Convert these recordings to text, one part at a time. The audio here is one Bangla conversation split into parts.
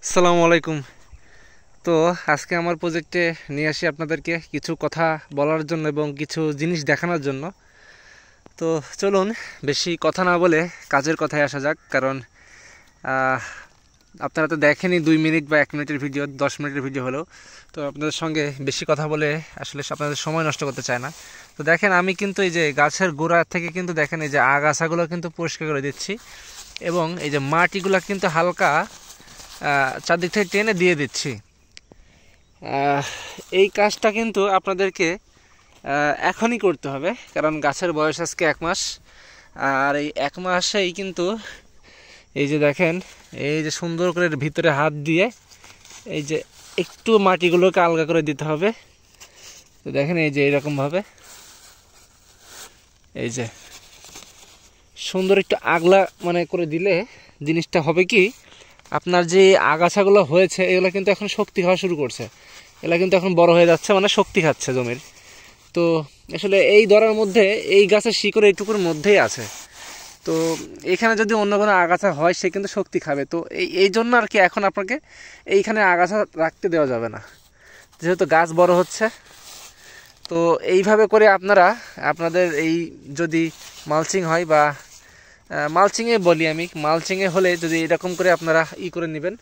আসসালামু আলাইকুম। তো আজকে আমার প্রজেক্টে নিয়ে আসি আপনাদেরকে কিছু কথা বলার জন্য এবং কিছু জিনিস দেখানোর জন্য। তো চলুন বেশি কথা না বলে কাজের কথায় আসা যাক। কারণ আপনারা তো দেখেনি 2 মিনিট বা 1 মিনিটের ভিডিও, 10 মিনিটের ভিডিও হলেও। তো আপনাদের সঙ্গে বেশি কথা বলে আসলে আপনাদের সময় নষ্ট করতে চায় না। তো দেখেন, আমি কিন্তু এই যে গাছের গোড়া থেকে কিন্তু দেখেন এই যে আগাছাগুলো কিন্তু পরিষ্কার করে দিচ্ছি এবং এই যে মাটিগুলো কিন্তু হালকা চারদিক থেকে টেনে দিয়ে দিচ্ছি। এই কাজটা কিন্তু আপনাদেরকে এখনই করতে হবে, কারণ গাছের বয়স আজকে 1 মাস। আর এই 1 মাসেই কিন্তু এই যে দেখেন, এই যে সুন্দর করে ভিতরে হাত দিয়ে এই যে একটু মাটিগুলোকে আলগা করে দিতে হবে। তো দেখেন এই যে এইরকমভাবে এই যে সুন্দর একটু আগলা মানে করে দিলে জিনিসটা হবে কি, আপনার যে আগাছাগুলো হয়েছে এগুলো কিন্তু এখন শক্তি খাওয়া শুরু করছে। এগুলো কিন্তু এখন বড় হয়ে যাচ্ছে, মানে শক্তি খাচ্ছে জমির। তো আসলে এই ধরার মধ্যে এই গাছের শিকড় এইটুকুর মধ্যেই আছে। তো এখানে যদি অন্য কোনো আগাছা হয় সে কিন্তু শক্তি খাবে। তো এই জন্য আর কি এখন আপনাকে এইখানে আগাছা রাখতে দেওয়া যাবে না, যেহেতু গাছ বড় হচ্ছে। তো এইভাবে করে আপনারা আপনাদের এই যদি মালচিং হয় বা মালচিংয়ে বলি আমি, মালচিংয়ে হলে যদি এরকম করে আপনারা করে নেবেন।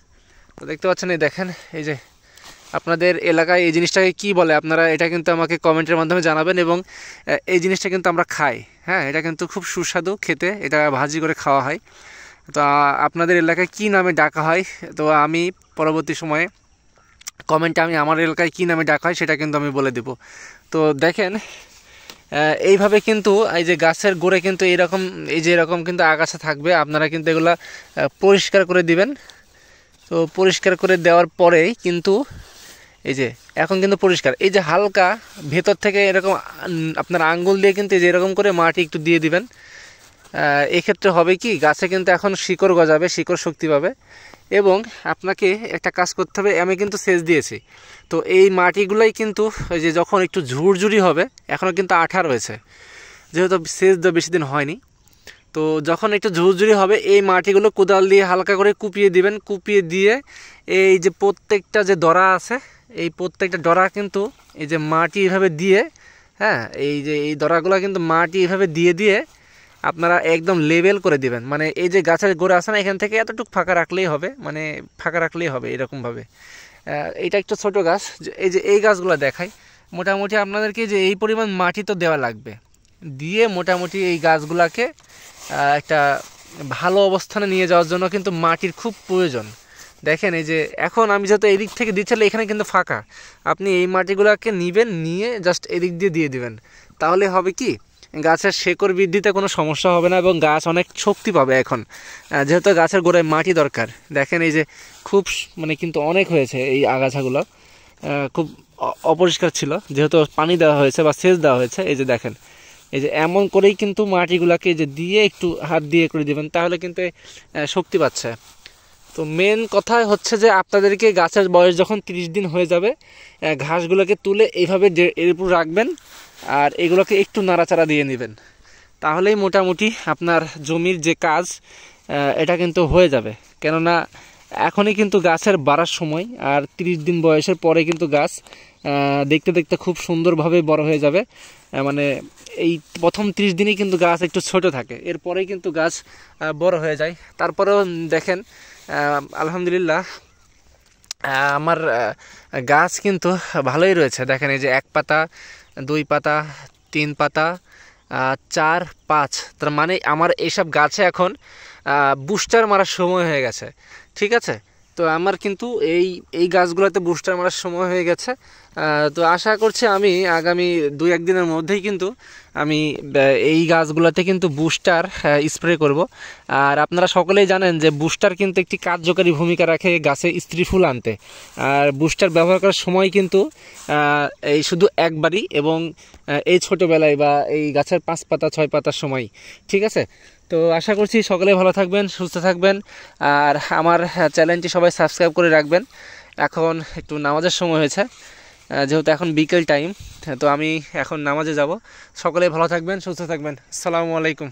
তো দেখতে পাচ্ছেন, এই দেখেন এই যে আপনাদের এলাকায় এই জিনিসটাকে কি বলে আপনারা এটা কিন্তু আমাকে কমেন্টের মাধ্যমে জানাবেন। এবং এই জিনিসটা কিন্তু আমরা খাই, হ্যাঁ, এটা কিন্তু খুব সুস্বাদু খেতে, এটা ভাজি করে খাওয়া হয়। তো আপনাদের এলাকায় কি নামে ডাকা হয়, তো আমি পরবর্তী সময়ে কমেন্টে আমি আমার এলাকায় কি নামে ডাকা হয় সেটা কিন্তু আমি বলে দেব। তো দেখেন এইভাবে কিন্তু এই যে গাছের গোড়ে কিন্তু এইরকম এই যে এরকম কিন্তু আগাছা থাকবে, আপনারা কিন্তু এগুলা পরিষ্কার করে দিবেন। তো পরিষ্কার করে দেওয়ার পরেই কিন্তু এই যে এখন কিন্তু পরিষ্কার, এই যে হালকা ভেতর থেকে এরকম আপনার আঙ্গুল দিয়ে কিন্তু এই যে এরকম করে মাটি একটু দিয়ে দিবেন। এক্ষেত্রে হবে কি, গাছে কিন্তু এখন শিকড় গজাবে, শিকড় শক্তি পাবে। এবং আপনাকে একটা কাজ করতে হবে, আমি কিন্তু সেচ দিয়েছি। তো এই মাটিগুলোই কিন্তু এই যে যখন একটু ঝুরঝুরি হবে, এখনও কিন্তু আঠা রয়েছে যেহেতু সেচ দেওয়া বেশি দিন হয়নি। তো যখন একটু ঝুরঝুরি হবে এই মাটিগুলো কোদাল দিয়ে হালকা করে কুপিয়ে দিবেন। কুপিয়ে দিয়ে এই যে প্রত্যেকটা যে ডরা আছে, এই প্রত্যেকটা ডরা কিন্তু এই যে মাটি এভাবে দিয়ে, হ্যাঁ, এই যে এই ডরাগুলো কিন্তু মাটি এভাবে দিয়ে দিয়ে আপনারা একদম লেভেল করে দিবেন। মানে এই যে গাছের গোড়া আছে না, এখান থেকে এতটুকু ফাঁকা রাখলেই হবে, মানে ফাঁকা রাখলেই হবে এরকমভাবে। এটা একটু ছোট গাছ, এই যে এই গাছগুলো দেখাই। মোটামুটি আপনাদেরকে যে এই পরিমাণ মাটি তো দেওয়া লাগবে, দিয়ে মোটামুটি এই গাছগুলাকে একটা ভালো অবস্থানে নিয়ে যাওয়ার জন্য কিন্তু মাটির খুব প্রয়োজন। দেখেন এই যে এখন আমি যেহেতু এদিক থেকে দিচ্ছিলে, এখানে কিন্তু ফাঁকা, আপনি এই মাটিগুলোকে নিবেন, নিয়ে জাস্ট এদিক দিয়ে দিয়ে দিবেন। তাহলে হবে কি, গাছের শেকড় বৃদ্ধিতে কোনো সমস্যা হবে না এবং গাছ অনেক শক্তি পাবে। এখন যেহেতু গাছের গোড়ায় মাটি দরকার, দেখেন এই যে খুব মানে কিন্তু অনেক হয়েছে এই আগাছাগুলো, খুব অপরিষ্কার ছিল যেহেতু পানি দেওয়া হয়েছে বা সেচ দেওয়া হয়েছে। এই যে দেখেন এই যে এমন করেই কিন্তু মাটিগুলোকে যে দিয়ে একটু হাত দিয়ে করে দিবেন, তাহলে কিন্তু শক্তি পাচ্ছে। তো মেন কথা হচ্ছে যে আপনাদেরকে গাছের বয়স যখন 30 দিন হয়ে যাবে, ঘাসগুলোকে তুলে এইভাবে এর উপর রাখবেন আর এগুলোকে একটু নাড়াচাড়া দিয়ে নেবেন। তাহলেই মোটামুটি আপনার জমির যে কাজ এটা কিন্তু হয়ে যাবে। কেননা এখনই কিন্তু গাছের বাড়ার সময়, আর 30 দিন বয়সের পরে কিন্তু গাছ দেখতে দেখতে খুব সুন্দরভাবে বড় হয়ে যাবে। মানে এই প্রথম 30 দিনই কিন্তু গাছ একটু ছোট থাকে, এরপরেই কিন্তু গাছ বড় হয়ে যায়। তারপরেও দেখেন আলহামদুলিল্লাহ আমার গাছ কিন্তু ভালোই রয়েছে। দেখেন এই যে 1 পাতা, 2 পাতা, 3 পাতা, 4, 5, তার মানে আমার এইসব গাছে এখন বুস্টার মারার সময় হয়ে গেছে। ঠিক আছে, তো আমার কিন্তু এই গাছগুলোতে বুস্টার মারার সময় হয়ে গেছে। তো আশা করছি আমি আগামী 2-1 দিনের মধ্যেই কিন্তু আমি এই গাছগুলোতে কিন্তু বুস্টার স্প্রে করব। আর আপনারা সকলেই জানেন যে বুস্টার কিন্তু একটি কার্যকারী ভূমিকা রাখে গাছে স্ত্রী ফুল আনতে। আর বুস্টার ব্যবহার করার সময় কিন্তু এই শুধু একবারই, এবং এই ছোটোবেলায় বা এই গাছের 5 পাতা 6 পাতার সময়। ঠিক আছে, তো আশা করছি সকলে ভালো থাকবেন, সুস্থ থাকবেন। আর আমার চ্যানেলটি সবাই সাবস্ক্রাইব করে রাখবেন। এখন একটু নামাজের সময় হয়েছে, যেহেতু এখন বিকেল টাইম, তো আমি এখন নামাজে যাব। সকলে ভালো থাকবেন, সুস্থ থাকবেন। আসসালামু আলাইকুম।